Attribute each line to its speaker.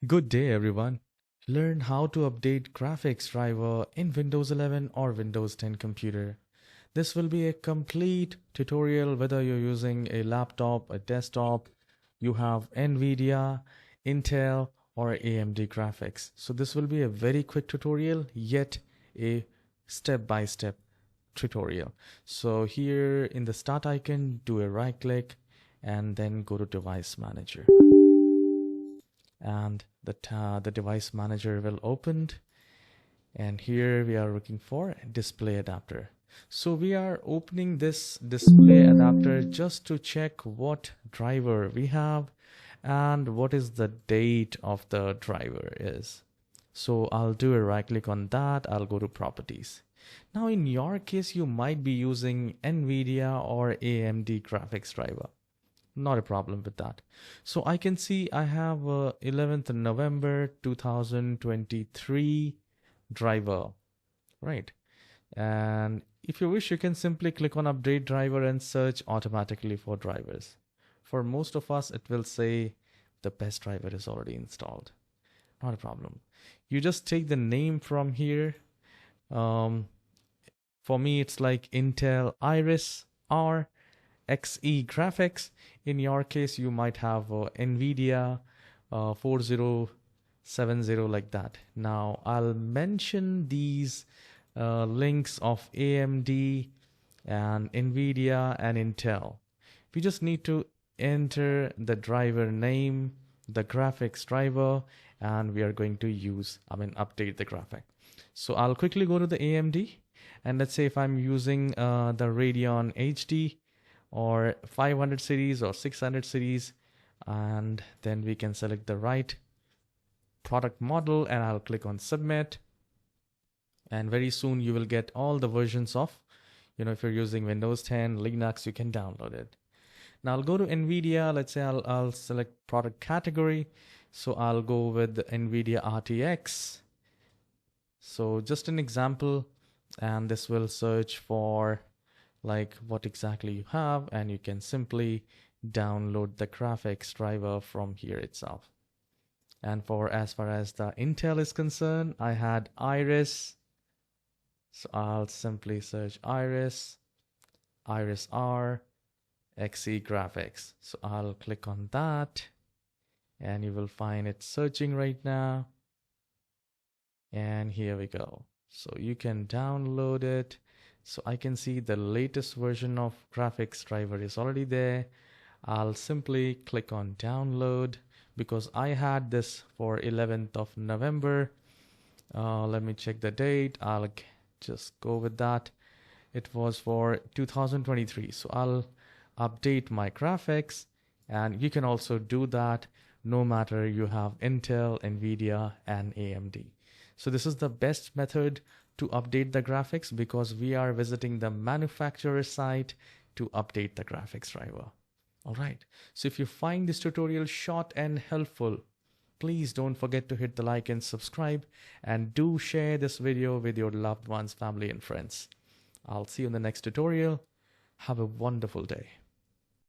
Speaker 1: Good day everyone. Learn how to update graphics driver in Windows 11 or Windows 10 computer. This will be a complete tutorial whether you're using a laptop, a desktop, you have NVIDIA, Intel or AMD graphics. So this will be a very quick tutorial yet a step-by-step tutorial. So here in the start icon, do a right click and then go to device manager. And the device manager will open, and here we are looking for display adapter. So we are opening this display adapter just to check what driver we have and what is the date of the driver is. So I'll do a right click on that. I'll go to properties. Now in your case you might be using NVIDIA or AMD graphics driver. Not a problem with that. So I can see I have 11th November 2023 driver, right? And if you wish, you can simply click on update driver and search automatically for drivers. For most of us, it will say the best driver is already installed. Not a problem. You just take the name from here. For me, it's like Intel Iris R XE graphics. In your case, you might have NVIDIA 4070 like that. Now I'll mention these links of AMD and NVIDIA and Intel. We just need to enter the driver name, the graphics driver, and we are going to update the graphic. So I'll quickly go to the AMD, and let's say if I'm using the Radeon HD or 500 series or 600 series, and then we can select the right product model and I'll click on submit, and very soon you will get all the versions of, if you're using Windows 10, Linux, you can download it. Now I'll go to NVIDIA. Let's say I'll select product category, so I'll go with the NVIDIA RTX. So just an example, and this will search for like what exactly you have, and you can simply download the graphics driver from here itself. And for as far as the Intel is concerned, I had Iris, so I'll simply search Iris R XE graphics. So I'll click on that and you will find it searching right now, and here we go. So you can download it. So I can see the latest version of graphics driver is already there. I'll simply click on download because I had this for 11th of November. Let me check the date. I'll just go with that. It was for 2023. So I'll update my graphics, and you can also do that no matter you have Intel, NVIDIA, and AMD. So this is the best method to update the graphics because we are visiting the manufacturer site to update the graphics driver. All right. So if you find this tutorial short and helpful, please don't forget to hit the like and subscribe, and do share this video with your loved ones, family, and friends. I'll see you in the next tutorial. Have a wonderful day.